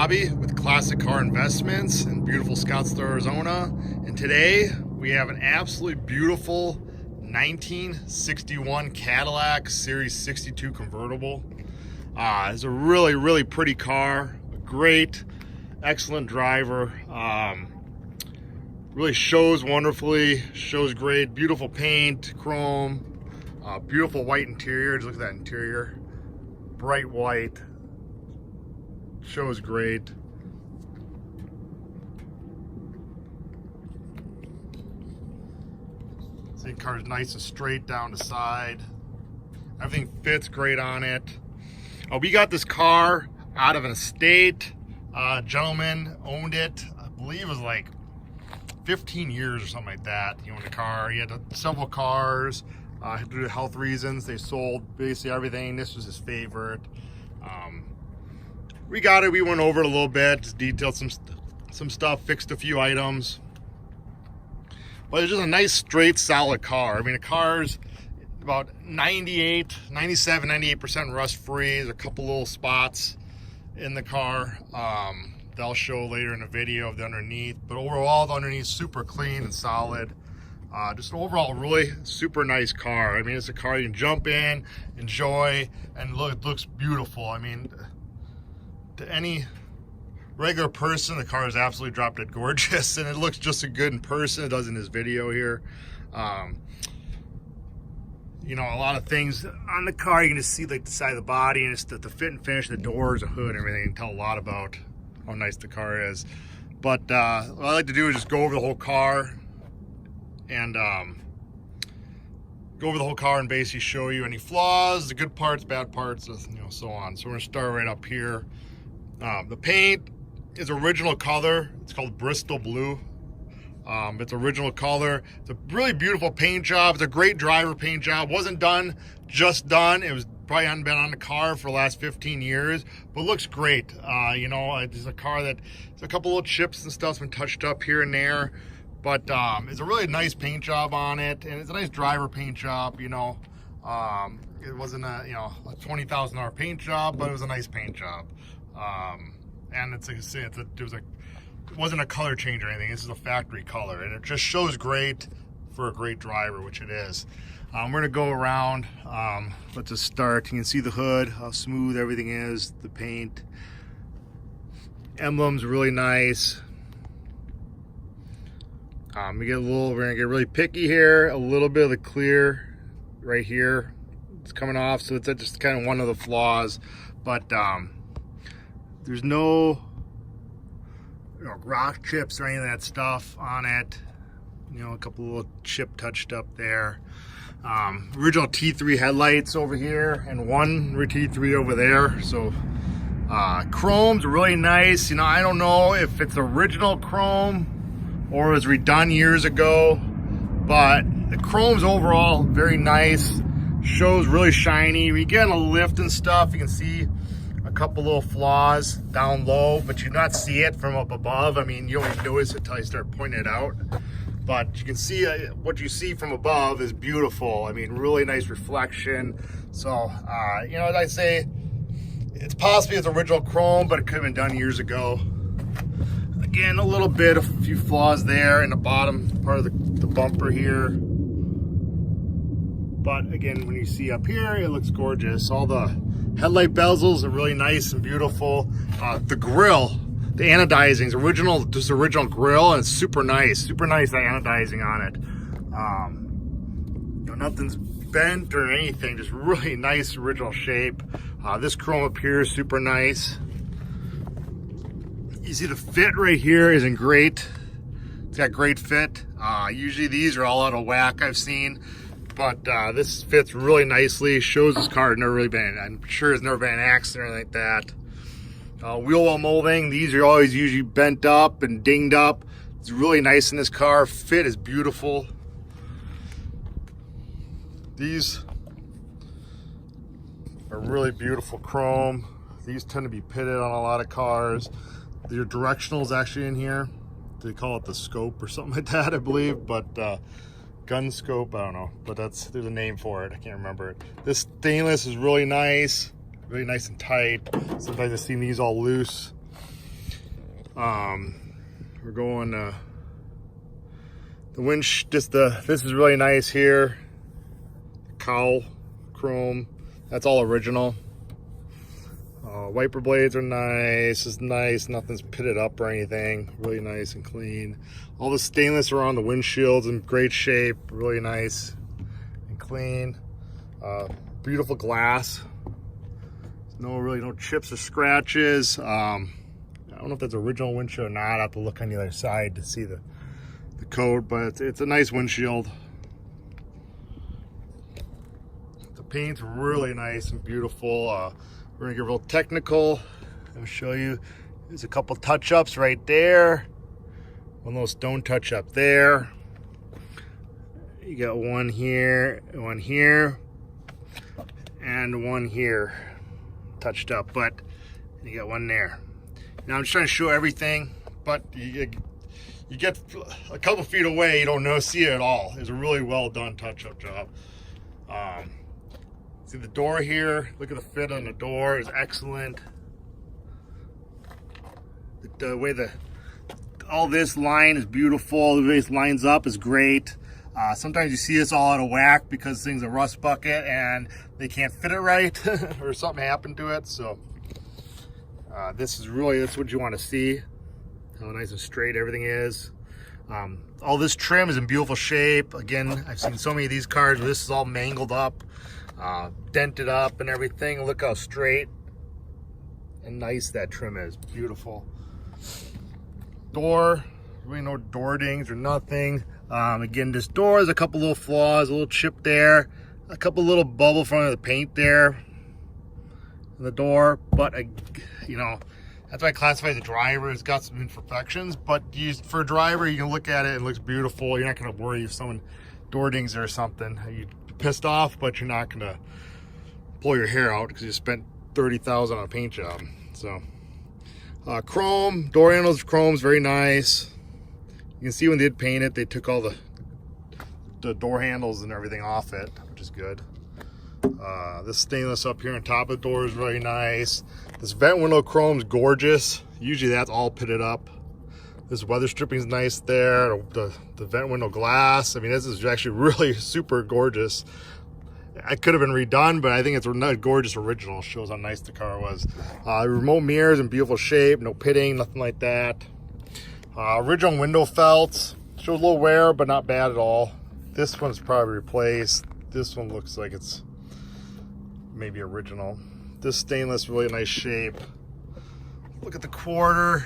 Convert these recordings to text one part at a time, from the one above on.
Bobby with Classic Car Investments in beautiful Scottsdale, Arizona. And today we have an absolutely beautiful 1961 Cadillac Series 62 convertible. It's a really pretty car, a great, excellent driver. Really shows wonderfully, shows great, beautiful paint, chrome, beautiful white interior. Just look at that interior, bright white, shows great. The car's nice and straight down the side. Everything fits great on it. We got this car out of an estate. Gentleman owned it. I believe it was like 15 years or something like that. He owned a car. He had several cars. Due to health reasons, they sold basically everything. This was his favorite. We got it. We went over it a little bit, just detailed some stuff, fixed a few items. But it's just a nice, straight, solid car. I mean, the car's about 98% rust-free. There's a couple little spots in the car that I'll show later in the video of the underneath. But overall, the underneath is super clean and solid. Just an overall really super nice car. I mean, it's a car you can jump in, enjoy, and look, it looks beautiful. I mean, to any regular person, the car is absolutely drop dead gorgeous, and it looks just as good in person it does in this video here. You know, a lot of things on the car, you can just see like the side of the body, and it's the fit and finish, the doors, the hood, and everything. You can tell a lot about how nice the car is. But what I like to do is just go over the whole car and basically show you any flaws, the good parts, bad parts, you know, so on. So we're gonna start right up here. The paint is original color. It's called Bristol blue. It's original color. It's a really beautiful paint job. It's a great driver paint job. Wasn't done, just done. It was probably hadn't been on the car for the last 15 years, but looks great. You know, it's a car that there's a couple little chips and stuff's been touched up here and there, but it's a really nice paint job on it, and it's a nice driver paint job. You know, it wasn't a $20,000 paint job, but it was a nice paint job. And it wasn't a color change or anything. This is a factory color, and it just shows great for a great driver, which it is. We're gonna go around. Let's just start. You can see the hood, how smooth everything is, the paint. Emblem's really nice. We're gonna get really picky here. A little bit of the clear right here, it's coming off, so it's just kind of one of the flaws. But there's no rock chips or any of that stuff on it. You know, a couple little chip touched up there. Original T3 headlights over here and one T3 over there. So chrome's really nice. You know, I don't know if it's original chrome or it was redone years ago, but the chrome's overall very nice. Shows really shiny. We get a lift and stuff. You can see a couple little flaws down low, but you not see it from up above. I mean, you only notice it until I start pointing it out. But you can see what you see from above is beautiful. I mean, really nice reflection. So, you know, I say it's possibly it's original chrome, but it could have been done years ago. Again, a few flaws there in the bottom part of the bumper here. But again, when you see up here, it looks gorgeous. All the headlight bezels are really nice and beautiful. The grill, the anodizing is original grill, and it's super nice the anodizing on it. You know, nothing's bent or anything, just really nice original shape. This chrome up here is super nice. You see the fit right here isn't great. It's got great fit. Usually these are all out of whack, I've seen. But this fits really nicely. Shows this car has never really been, I'm sure it's never been an accident or anything like that. Wheel well molding, these are always usually bent up and dinged up. It's really nice in this car. Fit is beautiful. These are really beautiful chrome. These tend to be pitted on a lot of cars. Your directional is actually in here. They call it the scope or something like that, I believe, but gun scope, I don't know, but there's a name for it. I can't remember it. This stainless is really nice and tight. Sometimes I've seen these all loose. We're going the winch. This is really nice here. The cowl chrome. That's all original. Wiper blades are nice. It's nice. Nothing's pitted up or anything. Really nice and clean. All the stainless around the windshields in great shape. Really nice and clean. Beautiful glass. No chips or scratches. I don't know if that's original windshield or not. I have to look on the other side to see the coat, but it's a nice windshield. The paint's really nice and beautiful. We're gonna get real technical. I'll show you. There's a couple touch-ups right there. One little stone touch-up there. You got one here, and one here touched up, but you got one there. Now I'm just trying to show everything, but you get a couple feet away, you don't see it at all. It's a really well done touch-up job. See the door here, look at the fit on the door, is excellent. The way all this line is beautiful, the way it lines up is great. Sometimes you see this all out of whack because things are rust bucket and they can't fit it right or something happened to it. So that's what you want to see, how nice and straight everything is. All this trim is in beautiful shape. Again, I've seen so many of these cars where this is all mangled up, dented up and everything. Look how straight and nice that trim is. Beautiful. Door, really no door dings or nothing. Again, this door has a couple little flaws, a little chip there, a couple little bubble front of the paint there in the door, but that's why I classify as a driver. It's got some imperfections, but for a driver, you can look at it, it looks beautiful. You're not going to worry if someone door dings or something. You're pissed off, but you're not going to pull your hair out because you spent $30,000 on a paint job. So chrome, door handles, chrome's very nice. You can see when they did paint it, they took all the door handles and everything off it, which is good. This stainless up here on top of the door is really nice. This vent window chrome's gorgeous. Usually that's all pitted up. This weather stripping is nice there. The vent window glass, I mean, this is actually really super gorgeous. It could have been redone, but I think it's a gorgeous original. Shows how nice the car was. Remote mirrors in beautiful shape, no pitting, nothing like that. Original window felts. Shows a little wear, but not bad at all. This one's probably replaced. This one looks like it's maybe original. This stainless, really nice shape. Look at the quarter.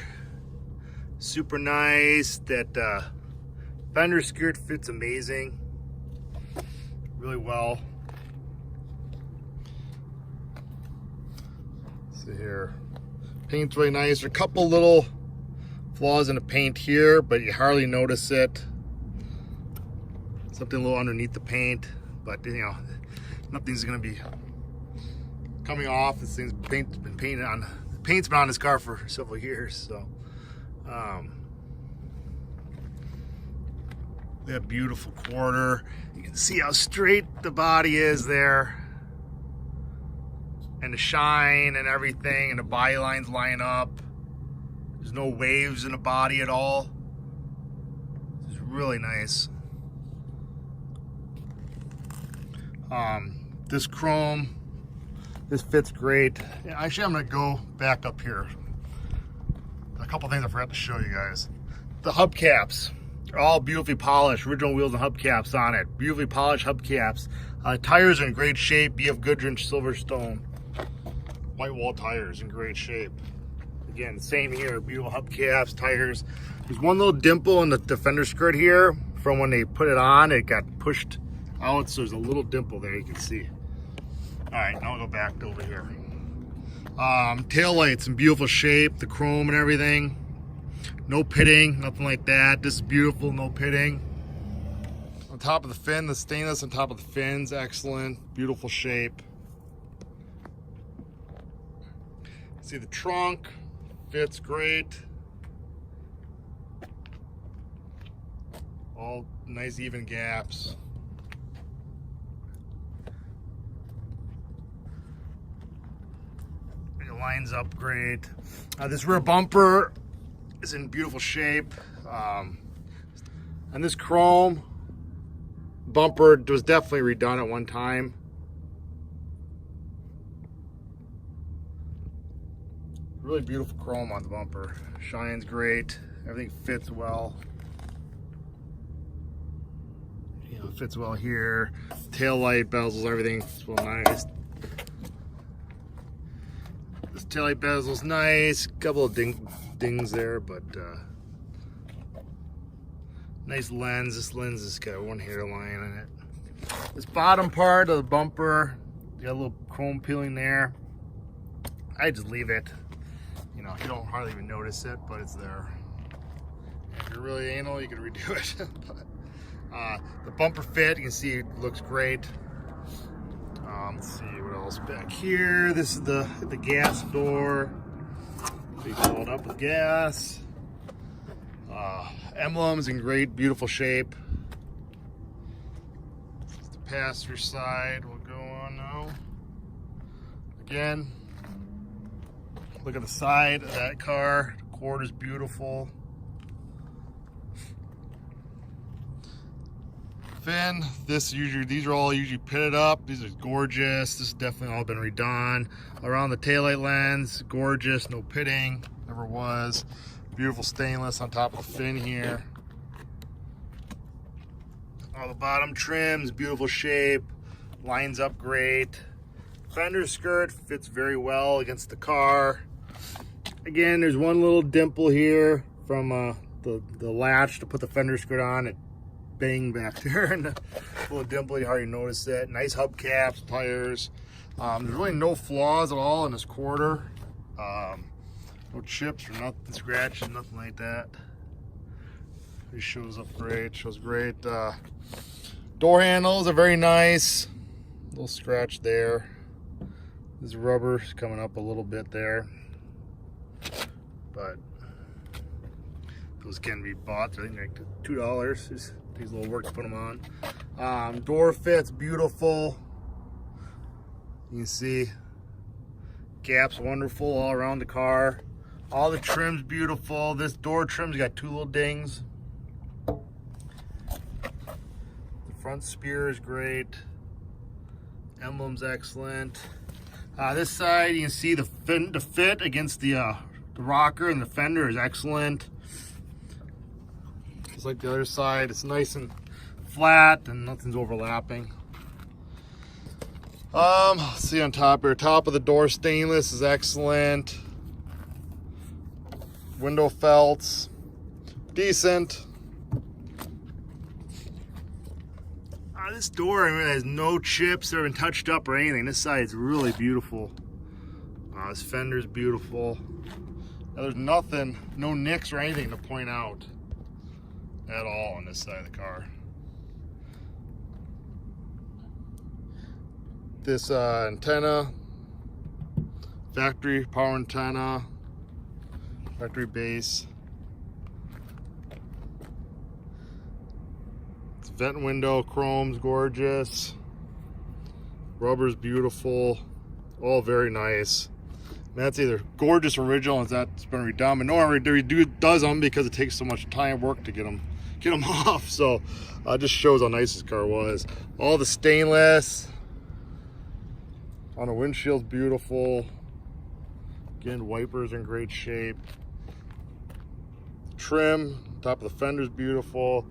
Super nice. That fender skirt fits amazing. Really well. Let's see here. Paint's really nice. There's a couple little flaws in the paint here, but you hardly notice it. Something a little underneath the paint, but nothing's gonna be coming off. This thing's been painted on. The paint's been on this car for several years, so that beautiful quarter. You can see how straight the body is there, and the shine and everything, and the body lines line up. There's no waves in the body at all. It's really nice. This chrome, this fits great. Actually, I'm gonna go back up here. A couple things I forgot to show you guys. The hubcaps are all beautifully polished, original wheels and hubcaps on it. Beautifully polished hubcaps. Tires are in great shape. BF Goodrich Silverstone white wall tires in great shape. Again, same here, beautiful hubcaps, tires. There's one little dimple in the fender skirt here from when they put it on. It got pushed out, so there's a little dimple there you can see. All right, now I'll go back over here. Tail lights in beautiful shape, the chrome and everything. No pitting, nothing like that. This is beautiful, no pitting. On top of the fin, the stainless on top of the fins, excellent, beautiful shape. See the trunk, fits great. All nice even gaps. It lines up great. This rear bumper is in beautiful shape. And this chrome bumper was definitely redone at one time. Really beautiful chrome on the bumper. Shines great. Everything fits well. You know, it fits well here. Tail light bezels, everything's well nice. This tail light bezel's nice. Couple of dings there, but nice lens. This lens has got one hairline in it. This bottom part of the bumper, got a little chrome peeling there. I just leave it. You know, you don't hardly even notice it, but it's there. If you're really anal, you can redo it. But, the bumper fit, you can see it looks great. Let's see what else back here. This is the gas door. So you fill it up with gas. Emblems in great, beautiful shape. The passenger side will go on now. Again, look at the side of that car. The quarter's beautiful. Fin, these are all usually pitted up. These are gorgeous. This has definitely all been redone. Around the taillight lens, gorgeous, no pitting, never was. Beautiful stainless on top of the fin here. All the bottom trims, beautiful shape, lines up great. Fender skirt fits very well against the car. Again, there's one little dimple here from the latch to put the fender skirt on. It banged back there, and a little dimple, you hardly notice it. Nice hubcaps, tires. There's really no flaws at all in this quarter. No chips or nothing, scratches, nothing like that. It shows up great, shows great. Door handles are very nice. Little scratch there. This rubber's coming up a little bit there, but those can be bought. I think like $2. Just takes a little work to put them on. Door fits beautiful. You can see gaps wonderful all around the car. All the trim's beautiful. This door trim's got two little dings. The front spear is great. Emblem's excellent. This side, you can see the fit against the rocker and the fender is excellent. Just like the other side, it's nice and flat and nothing's overlapping. Let's see on top here. Top of the door stainless is excellent. Window felts, decent. This door, I mean, has no chips that have been touched up or anything. This side is really beautiful. This fender's beautiful. Now, there's nothing, no nicks or anything to point out at all on this side of the car. This antenna, factory power antenna, factory base. Vent window, chrome's gorgeous. Rubber's beautiful. All very nice. And that's either gorgeous original or that's been redone. But no one does them because it takes so much time and work to get them off. So just shows how nice this car was. All the stainless on the windshield's beautiful. Again, wipers are in great shape. Trim, top of the fender's beautiful.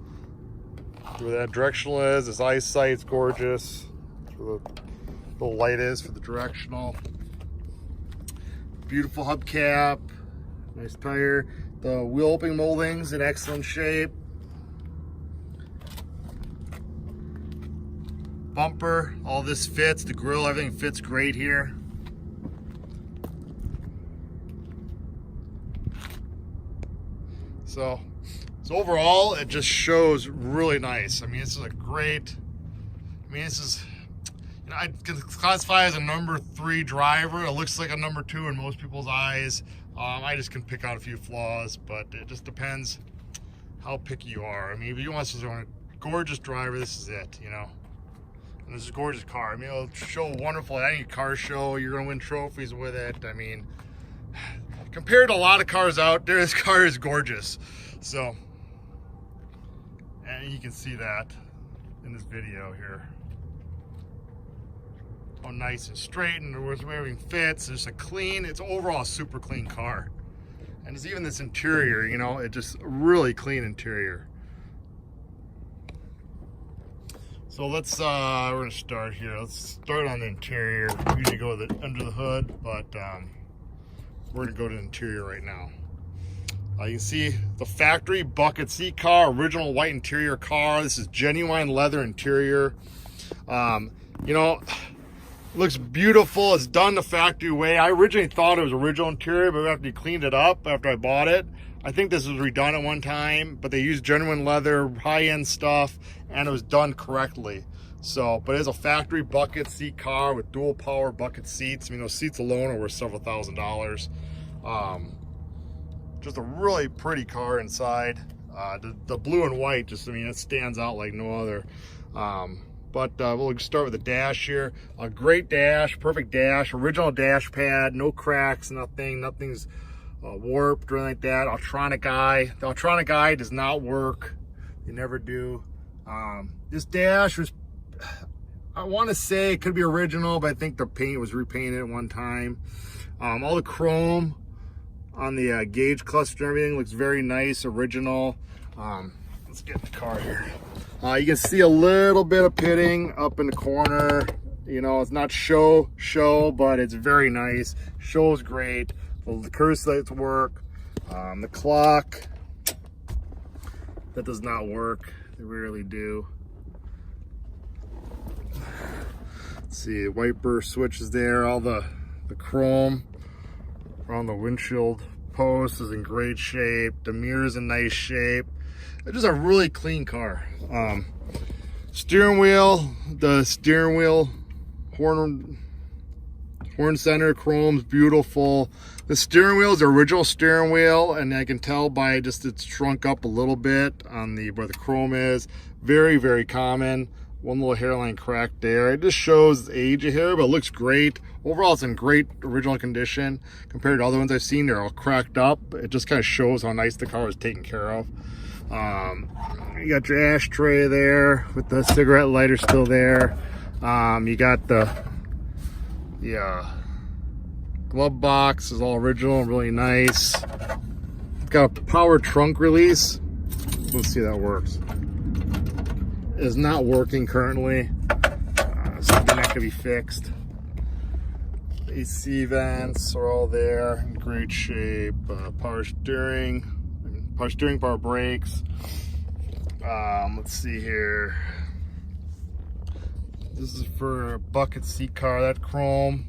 Where that directional is, this eyesight's gorgeous. That's where the light is for the directional. Beautiful hubcap, nice tire. The wheel opening moldings in excellent shape. Bumper, all this fits. The grill, everything fits great here. So overall, it just shows really nice. I mean, this is a great, this is, you know, I can classify as a number 3 driver. It looks like a number 2 in most people's eyes. I just can pick out a few flaws, but it just depends how picky you are. I mean, if you want a gorgeous driver, this is it, you know. And this is a gorgeous car. I mean, it'll show wonderful at any car show. You're gonna win trophies with it. I mean, compared to a lot of cars out there, this car is gorgeous. So, and you can see that in this video here. How nice and straight and everything fits. It's a clean, it's overall a super clean car. And it's even this interior, you know, it's just really clean interior. So let's, we're gonna start here. Let's start on the interior. We usually go with it under the hood, but we're gonna go to the interior right now. You can see the factory bucket seat car, original white interior car. This is genuine leather interior. You know, looks beautiful. It's done the factory way. I originally thought it was original interior, but after you cleaned it up after I bought it, I think this was redone at one time, but they used genuine leather, high-end stuff, and it was done correctly. So, but it's a factory bucket seat car with dual power bucket seats. I mean, those seats alone are worth several $1,000s. Just a really pretty car inside. The blue and white, just, I mean, it stands out like no other. But we'll start with the dash here. A great dash, perfect dash, original dash pad, no cracks, nothing's warped or anything like that. Ultronic eye. The ultronic eye does not work. They never do. This dash was, I want to say it could be original, but I think the paint was repainted at one time. All the chrome on the gauge cluster and everything looks very nice, original. Let's get in the car here. You can see a little bit of pitting up in the corner. You know, it's not show, but it's very nice. Shows great. The curse lights work. The clock, that does not work. They rarely do. Let's see, wiper switches there. All the chrome around the windshield post is in great shape. The mirror's in nice shape. It's just a really clean car. Steering wheel, the steering wheel horn center chrome's beautiful. The steering wheel is the original steering wheel, and I can tell by just it's shrunk up a little bit on the where the chrome is. Very, very common. One little hairline crack there. It just shows age of hair, but it looks great. Overall, it's in great original condition compared to other ones I've seen. They're all cracked up. It just kind of shows how nice the car was taken care of. You got your ashtray there with the cigarette lighter still there. You got the glove box is all original and really nice. It's got a power trunk release. Let's see how that works. It is not working currently. Something that could be fixed. AC vents are all there in great shape. Power steering, power brakes. Let's see here. This is for a bucket seat car. That chrome,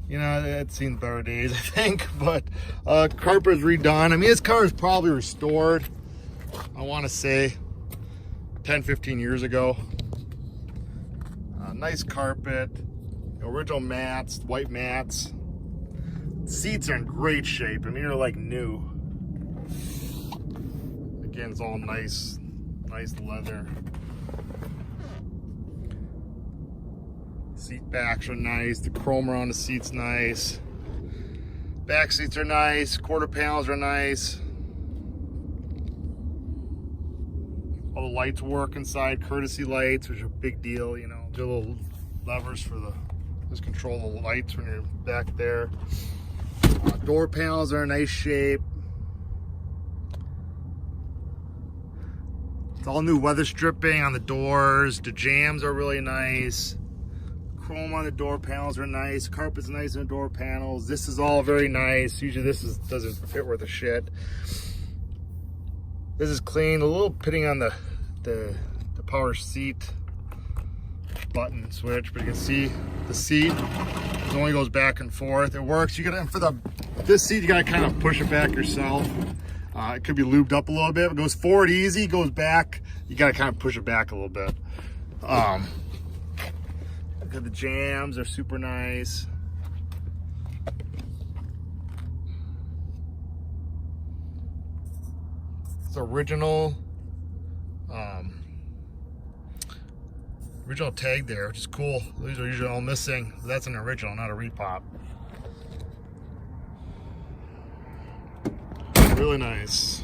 you know, it's seen better days, I think. But carpet's redone. I mean, this car is probably restored, I want to say 10-15 years ago. Nice carpet, original mats, white mats. Seats are in great shape. I mean, they're like new. Again, it's all nice leather. Seat backs are nice. The chrome around the seat's nice. Back seats are nice. Quarter panels are nice. All the lights work inside. Courtesy lights, which are a big deal, you know. The little levers for just control the lights when you're back there. Door panels are in nice shape. It's all new weather stripping on the doors. The jambs are really nice. Chrome on the door panels are nice. Carpet's nice on the door panels. This is all very nice. Usually this doesn't fit worth a shit. This is clean. A little pitting on the power seat button switch, but you can see the seat only goes back and forth. It works. You gotta, for this seat, you gotta kind of push it back yourself. It could be lubed up a little bit. It goes forward easy, goes back. You gotta kind of push it back a little bit. The jams are super nice. It's original tag there, which is cool. These are usually all missing. That's an original, not a repop. Really nice.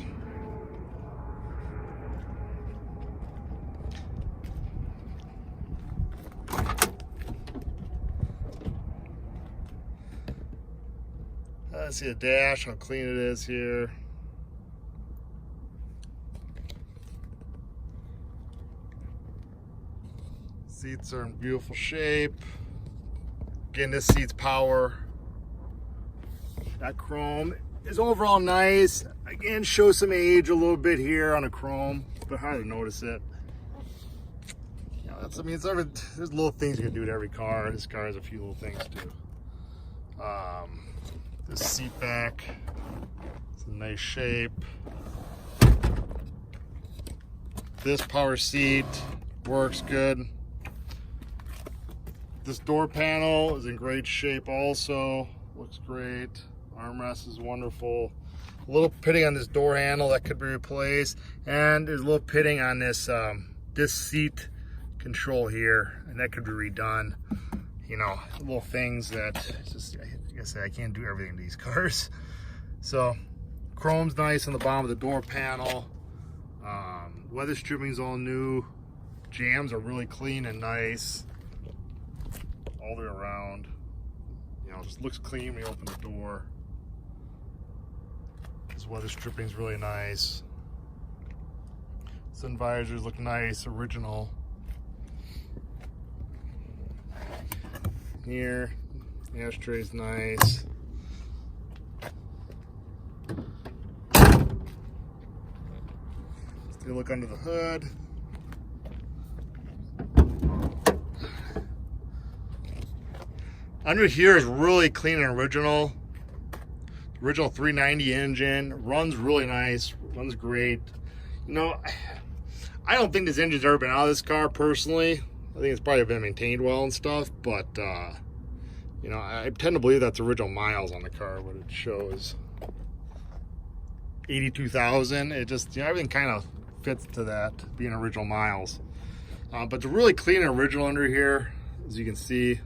Let's see the dash, how clean it is here. Seats are in beautiful shape. Again, this seat's power. That chrome is overall nice. Again, shows some age a little bit here on a chrome, but hard to notice it. You know, there's little things you can do to every car. This car has a few little things too. This seat back, it's in nice shape. This power seat works good. This door panel is in great shape also, looks great. Armrest is wonderful. A little pitting on this door handle that could be replaced, and there's a little pitting on this seat control here, and that could be redone. You know, little things that just, like I said, I can't do everything to these cars. So chrome's nice on the bottom of the door panel. Weather stripping's all new. Jams are really clean and nice all the way around. You know, just looks clean when you open the door. This weather stripping's really nice. Sun visors look nice, original. Here, the ashtray's nice. Let's take a look under the hood. Under here is really clean and original. Original 390 engine, runs really nice, runs great. You know, I don't think this engine's ever been out of this car personally. I think it's probably been maintained well and stuff, but you know, I tend to believe that's original miles on the car, what it shows. 82,000, it just, you know, everything kind of fits to that, being original miles. But it's really clean and original under here, as you can see.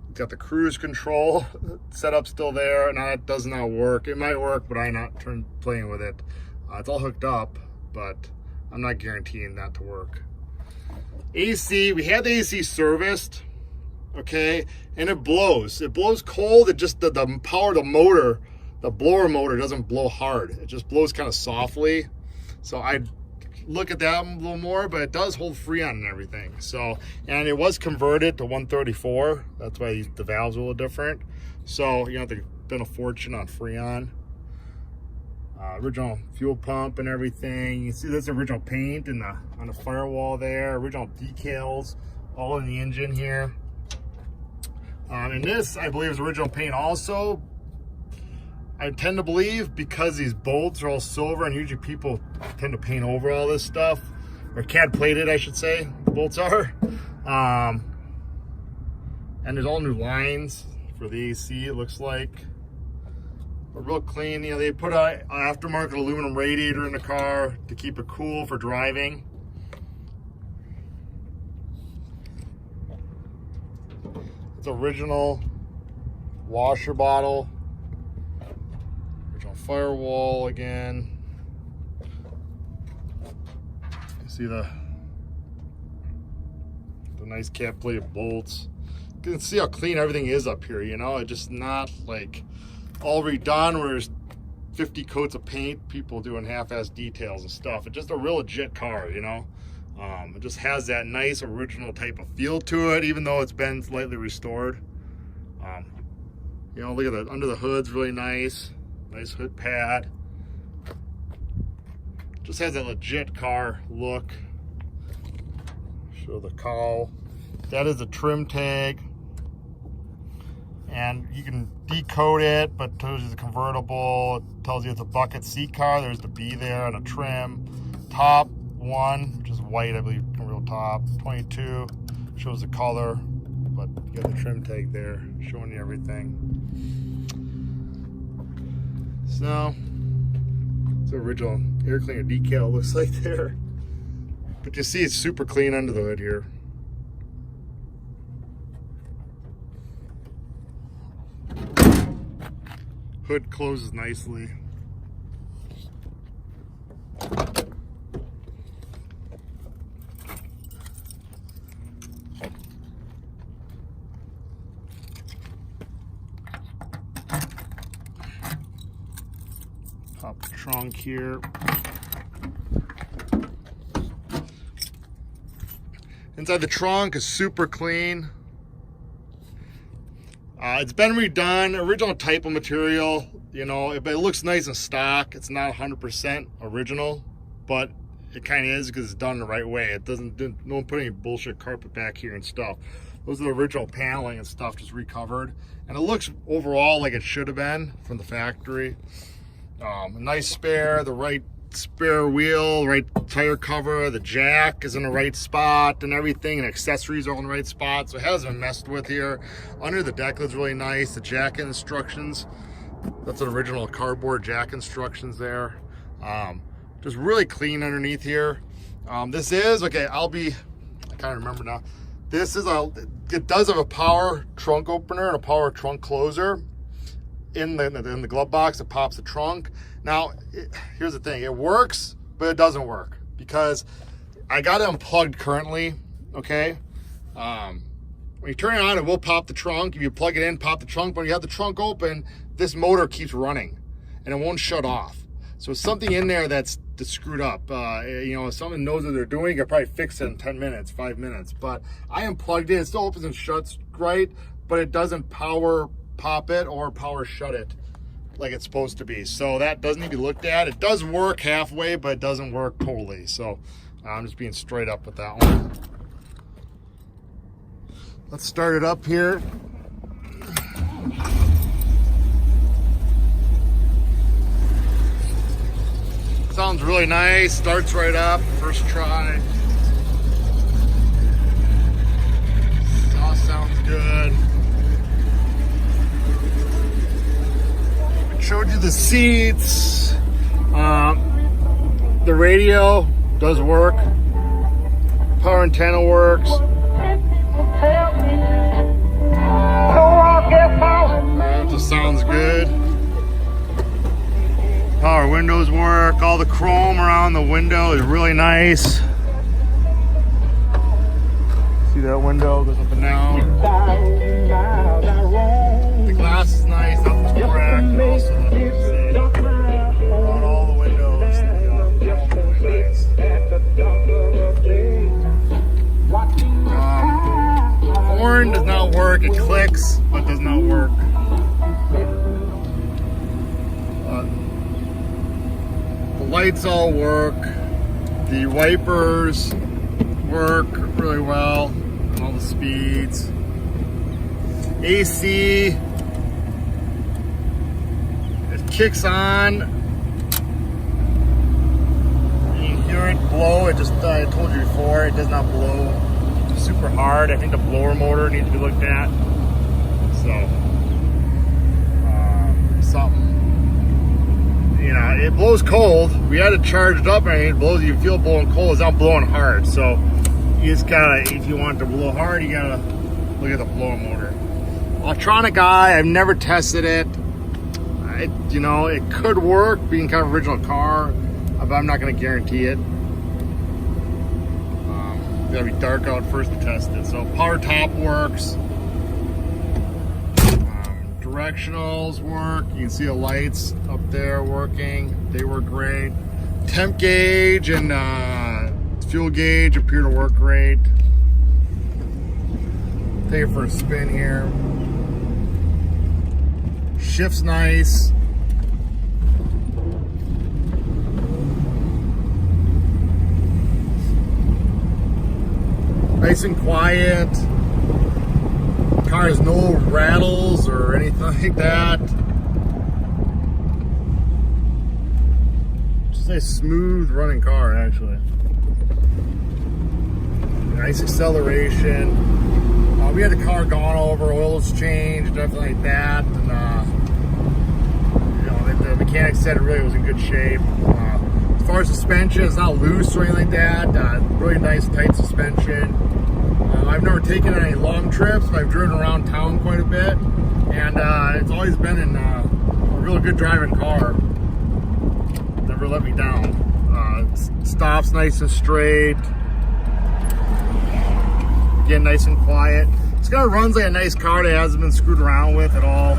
It's got the cruise control setup still there. Now it does not work. It might work, but I'm not playing with it. It's all hooked up, but I'm not guaranteeing that to work. AC, we had the AC serviced, okay, and it blows. It blows cold. It just, the power of the motor, the blower motor doesn't blow hard. It just blows kind of softly. So I'd look at that a little more, but it does hold Freon and everything. So, and it was converted to 134. That's why the valves are a little different. So you have to spend a fortune on Freon. Original fuel pump and everything. You can see this original paint in on the firewall there. Original decals all in the engine here. And this, I believe, is original paint also. I tend to believe because these bolts are all silver, and usually people tend to paint over all this stuff, or CAD plated, I should say, the bolts are. And there's all new lines for the AC, it looks like. But real clean. You know, they put an aftermarket aluminum radiator in the car to keep it cool for driving. It's original washer bottle. Original firewall again. You see the nice cap plated bolts. You can see how clean everything is up here, you know. It's just not like all redone where there's 50 coats of paint, people doing half-ass details and stuff. It's just a real legit car, you know. It just has that nice original type of feel to it, even though it's been slightly restored. You know, look at the under the hood's really nice. Nice hood pad. Just has that legit car look. Show the cowl. That is a trim tag. And you can decode it, but it tells you it's a convertible. It tells you it's a bucket seat car. There's the B there and a trim. Top 1, which is white, I believe, real top. 22 shows the color, but you got the trim tag there showing you everything. So, it's the original air cleaner decal looks like there. But you see it's super clean under the hood here. Hood closes nicely. trunk here. Inside the trunk is super clean. It's been redone, original type of material, you know, it looks nice and stock. It's not 100% original, but it kind of is because it's done the right way. It doesn't, no one put any bullshit carpet back here and stuff. Those are the original paneling and stuff, just recovered. And it looks overall like it should have been from the factory. A nice spare, the right spare wheel, right tire cover, the jack is in the right spot and everything, and accessories are all in the right spot, so it hasn't been messed with here. Under the deck looks really nice. The jack instructions, that's an original cardboard jack instructions there. Just really clean underneath here. This is, okay, I can't remember now. This is it does have a power trunk opener and a power trunk closer in the glove box that pops the trunk. Now, here's the thing, it works, but it doesn't work because I got it unplugged currently, okay? When you turn it on, it will pop the trunk. If you plug it in, pop the trunk, but when you have the trunk open, this motor keeps running and it won't shut off. So something in there that's screwed up. You know, if someone knows what they're doing, you can probably fix it in 10 minutes, 5 minutes. But I unplugged it, it still opens and shuts right, but it doesn't power pop it or power shut it like it's supposed to be. So that does need to be looked at. It does work halfway, but it doesn't work totally. So I'm just being straight up with that one. Let's start it up here. Sounds really nice, starts right up, first try. Sounds good. I showed you the seats. The radio does work. Power antenna works. That just sounds good. Power windows work. All the chrome around the window is really nice. See that window goes up and down. The glass is nice, nothing's cracked. Also, on all the windows, really nice. Horn does not work. It clicks, but does not work. Lights all work. The wipers work really well on all the speeds. AC, it kicks on. You can hear it blow. It just, I told you before, it does not blow super hard. I think the blower motor needs to be looked at. So, something. You know, it blows cold. We had it charged up and it blows, you feel it blowing cold, it's not blowing hard. So you just gotta, if you want it to blow hard, you gotta look at the blower motor. Electronic eye, I've never tested it. You know, it could work being kind of original car, but I'm not gonna guarantee it. It's gotta be dark out first to test it. So power top works. Directionals work. You can see the lights up there working. They work great. Temp gauge and fuel gauge appear to work great. Take it for a spin here. Shift's nice. Nice and quiet. Car has no rattles or anything like that. Just a smooth running car, actually. Nice acceleration. We had the car gone over, oil's changed, everything like that, and you know, the mechanic said it really was in good shape. As far as suspension, it's not loose or anything like that. Really nice, tight suspension. I've never taken any long trips, but I've driven around town quite a bit, and it's always been in a really good driving car. Never let me down. Stops nice and straight. Again, nice and quiet. This car runs like a nice car that hasn't been screwed around with at all.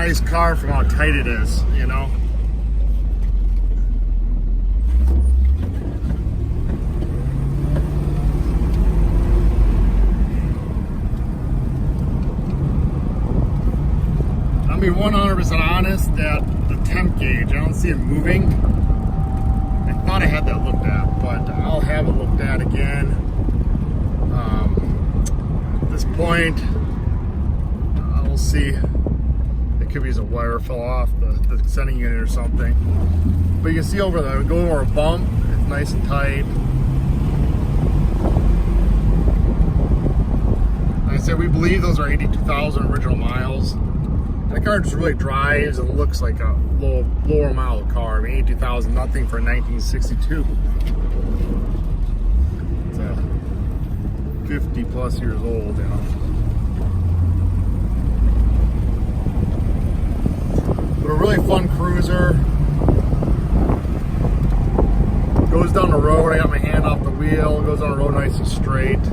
nice car from how tight it is, you know. I'll be 100% honest that the temp gauge, I don't see it moving. I thought I had that looked at, but I'll have it looked at again. At this point, we'll see. It could be as a wire fell off the sending unit or something. But you can see over there, go over a bump, it's nice and tight. Like I said, we believe those are 82,000 original miles. That car just really drives and looks like a lower mile car. I mean, 82,000, nothing for 1962. It's 50 plus years old, you know. But a really fun cruiser. Goes down the road, I got my hand off the wheel, goes down the road nice and straight.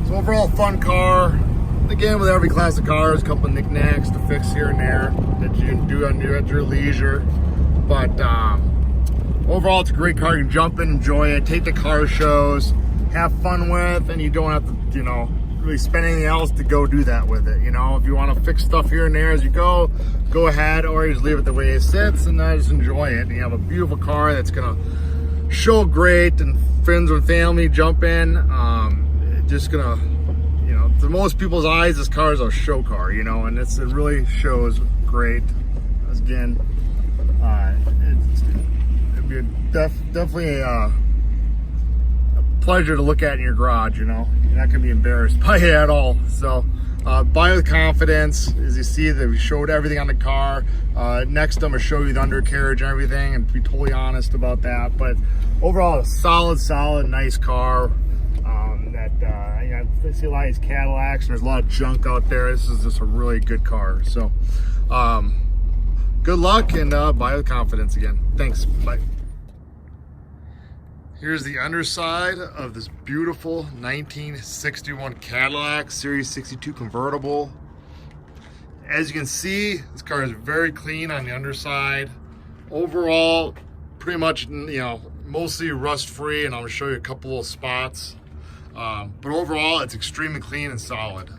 So overall, fun car. Again, with every class of cars, a couple of knickknacks to fix here and there that you can do at your leisure. But overall, it's a great car. You can jump in, enjoy it, take the car shows, have fun with, and you don't have to, you know, really spend anything else to go do that with it. You know, if you want to fix stuff here and there as you go ahead, or you just leave it the way it sits and just enjoy it. And you have a beautiful car that's gonna show great, and friends and family jump in. Just gonna, you know, to most people's eyes, this car is a show car, you know, and it really shows great. Again, it'd be definitely a pleasure to look at in your garage, you know. You're not gonna be embarrassed by it at all. So buy with confidence. As you see, that we showed everything on the car. Next I'm gonna show you the undercarriage and everything, and be totally honest about that. But overall, a solid nice car. You know, I see a lot of these Cadillacs and there's a lot of junk out there. This is just a really good car. So good luck, and buy with confidence again. Thanks, bye. Here's the underside of this beautiful 1961 Cadillac Series 62 convertible. As you can see, this car is very clean on the underside. Overall, pretty much, you know, mostly rust free, and I'm gonna show you a couple little spots. But overall, it's extremely clean and solid.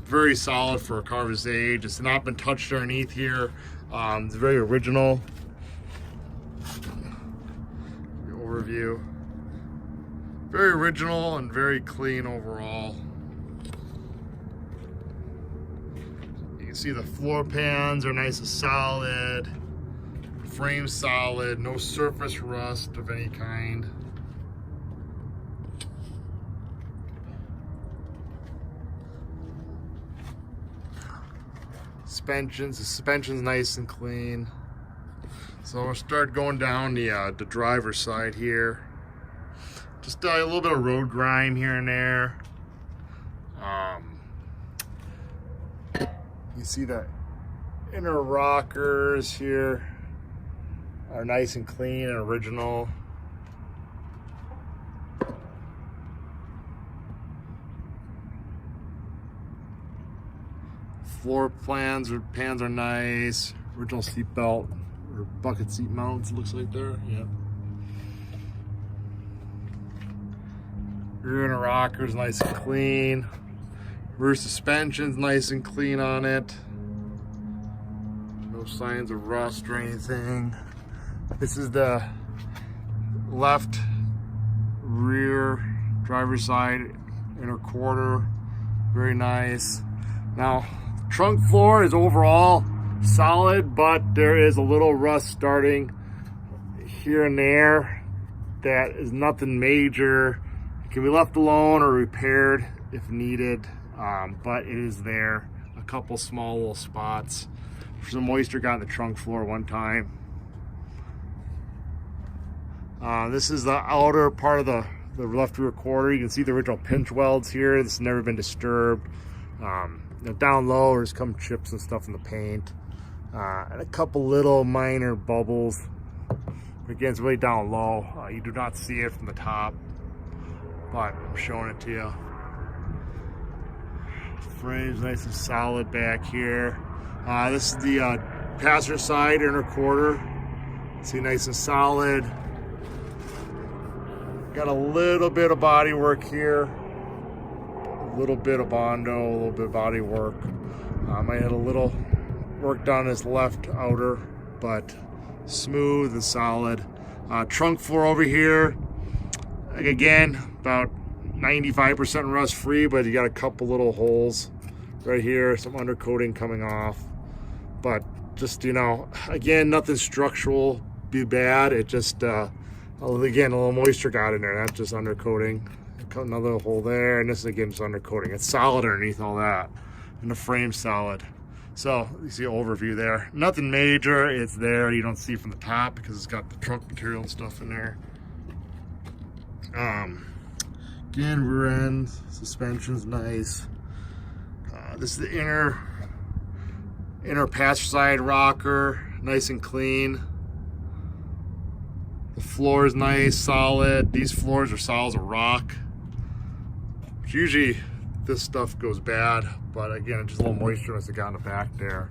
Very solid for a car of this age. It's not been touched underneath here. It's very original. Overview. Very original and very clean overall. You can see the floor pans are nice and solid. Frame solid. No surface rust of any kind. The suspension's nice and clean. So we'll start going down the driver's side here. Just a little bit of road grime here and there. You see the inner rockers here are nice and clean and original. Floor pans are nice. Original seat belt or bucket seat mounts, looks like there. Yeah. Rear inner rockers nice and clean. Rear suspension's nice and clean on it. No signs of rust or anything. This is the left rear driver's side inner quarter. Very nice. Now, trunk floor is overall solid, but there is a little rust starting here and there. That is nothing major. It can be left alone or repaired if needed, but it is there. A couple small little spots. Some moisture got in the trunk floor one time. This is the outer part of the left rear quarter. You can see the original pinch welds here. This has never been disturbed. Down low, there's some chips and stuff in the paint, and a couple little minor bubbles. Again, it's really down low. You do not see it from the top. but I'm showing it to you. Frame's nice and solid back here. This is the passenger side inner quarter. See, nice and solid. Got a little bit of body work here. A little bit of Bondo, a little bit of body work. I had a little work done this left outer, but smooth and solid. Trunk floor over here, again, about 95% rust free, but you got a couple little holes right here, some undercoating coming off. But just, you know, again, nothing structural be bad. It just, again, a little moisture got in there. That's just undercoating. Another hole there, and this is again just undercoating. It's solid underneath all that, and the frame's solid. So you see an overview there. Nothing major. It's there. You don't see from the top because it's got the trunk material and stuff in there. Again, rear end suspension's nice. This is the inner passenger side rocker, nice and clean. The floor is nice, solid. These floors are solid as a rock. Usually this stuff goes bad, but again, just a little moisture as it got in the back there.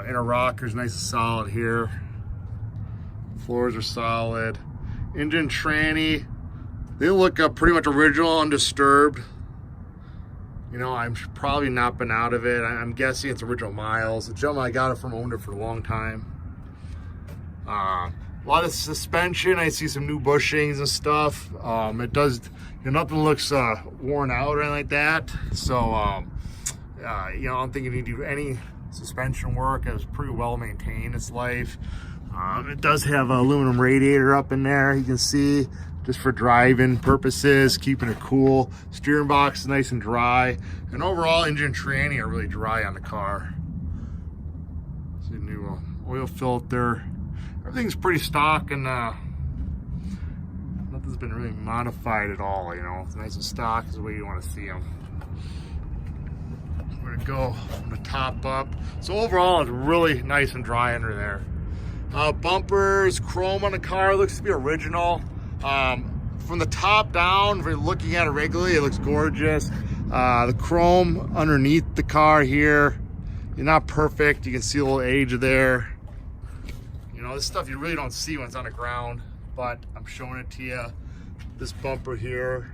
Inner rocker's nice and solid here. Floors are solid. Engine tranny, they look pretty much original, undisturbed. You know, I'm probably not been out of it. I'm guessing it's original miles. The gentleman I got it from owned it for a long time. A lot of suspension. I see some new bushings and stuff. It does, you know, nothing looks worn out or anything like that. So, you know, I don't think you need to do any suspension work. It was pretty well maintained its life. It does have an aluminum radiator up in there, you can see, just for driving purposes, keeping it cool. Steering box is nice and dry. And overall, engine and tranny are really dry on the car. See, new oil filter. Everything's pretty stock, and nothing's been really modified at all, you know. It's nice and stock is the way you want to see them. We're gonna go from the top up. So overall, it's really nice and dry under there. Bumpers, chrome on the car, looks to be original. From the top down, if you're looking at it regularly, it looks gorgeous. The chrome underneath the car here, you're not perfect. You can see a little age there. You know, this stuff you really don't see when it's on the ground, but I'm showing it to you. This bumper here,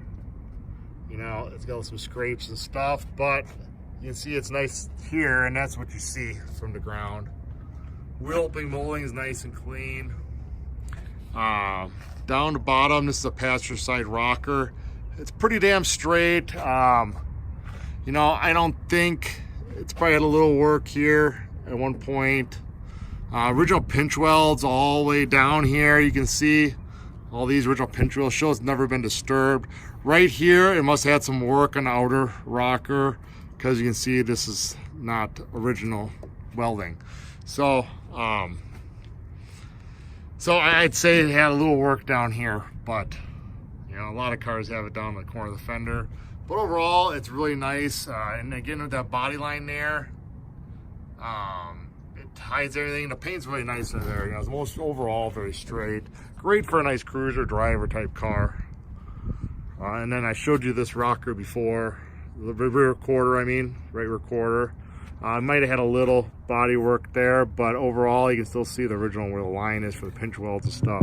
you know, it's got some scrapes and stuff, but you can see it's nice here, and that's what you see from the ground. Wheel opening molding is nice and clean. Down the bottom, this is a passenger side rocker. It's pretty damn straight. You know, I don't think it's probably had a little work here at one point. Original pinch welds all the way down here. You can see all these original pinch welds. Show it's never been disturbed. Right here, it must have had some work on the outer rocker, because you can see this is not original welding. So, I'd say it had a little work down here, but you know, a lot of cars have it down in the corner of the fender. But overall, it's really nice. And again, with that body line there, it hides everything. The paint's really nice in there. You know, it's most overall very straight. Great for a nice cruiser driver type car. And then I showed you this rocker before, the rear quarter. I mean, right rear quarter. Might have had a little body work there, but overall you can still see the original where the line is for the pinch welds and stuff.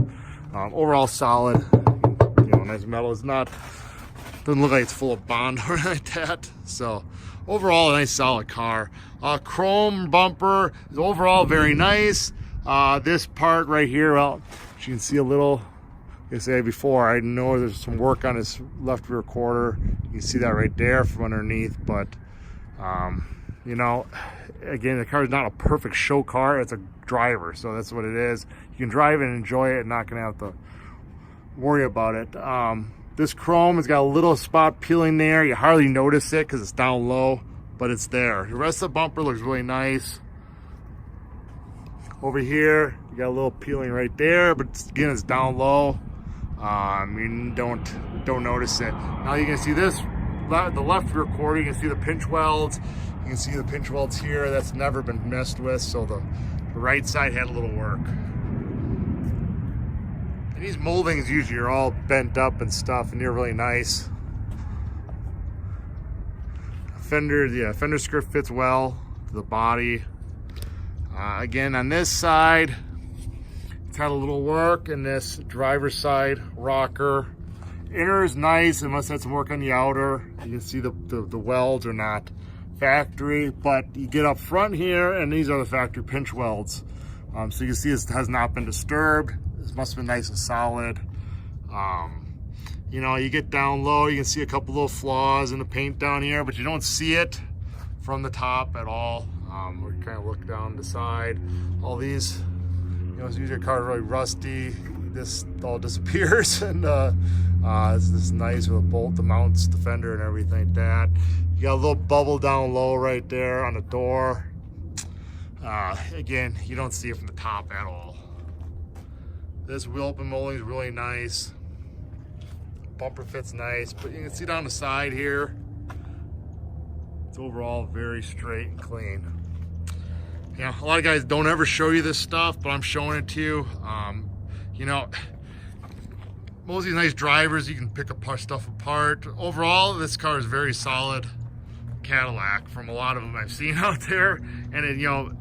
Overall solid, you know, nice metal. It's not, doesn't look like it's full of bond or anything like that. So overall, a nice solid car. Chrome bumper is overall very nice. This part right here, well, as you can see a little, like I said before, I know there's some work on this left rear quarter. You can see that right there from underneath, but you know, again, the car is not a perfect show car. It's a driver, so that's what it is. You can drive and enjoy it and not gonna have to worry about it. This chrome has got a little spot peeling there. You hardly notice it because it's down low, but it's there. The rest of the bumper looks really nice. Over here, you got a little peeling right there, but again, it's down low. You don't notice it. Now you can see this, the left rear quarter, you can see the pinch welds. You can see the pinch welds here. That's never been messed with, so the right side had a little work. And these moldings usually are all bent up and stuff, and they're really nice. Fender, yeah, fender skirt fits well to the body. Again, on this side, it's had a little work in this driver's side rocker. Inner is nice, it must have some work on the outer. You can see the welds are not factory, but you get up front here, and these are the factory pinch welds. So you can see this has not been disturbed. This must have been nice and solid. You know, you get down low, you can see a couple little flaws in the paint down here, but you don't see it from the top at all. We kind of look down the side. All these, you know, usually your car is really rusty. This all disappears, and this is nice with a bolt, the mounts, the fender, and everything like that. You got a little bubble down low right there on the door. Again, you don't see it from the top at all. This wheel open molding is really nice. Bumper fits nice, but you can see down the side here, it's overall very straight and clean. You know, a lot of guys don't ever show you this stuff, but I'm showing it to you. You know, most of these nice drivers, you can pick stuff apart. Overall, this car is very solid Cadillac from a lot of them I've seen out there. And it, you know,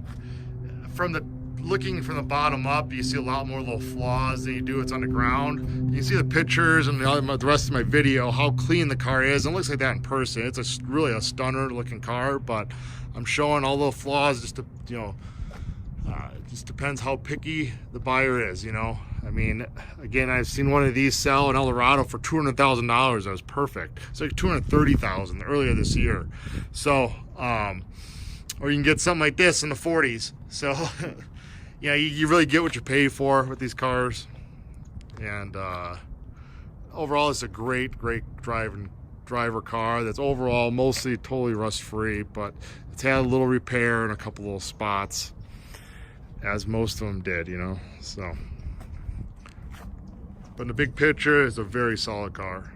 looking from the bottom up, you see a lot more little flaws than you do it's on the ground. You can see the pictures and the rest of my video, how clean the car is. It looks like that in person. It's really a stunner looking car, but I'm showing all the flaws just to, you know, it just depends how picky the buyer is, you know. I mean, again, I've seen one of these sell in El Dorado for $200,000. That was perfect. It's like $230,000 earlier this year. So, or you can get something like this in the 40s. So, yeah, you really get what you pay for with these cars. And overall, it's a great driver car that's overall mostly totally rust-free, but it's had a little repair in a couple little spots, as most of them did, you know. So, but in the big picture, it's a very solid car.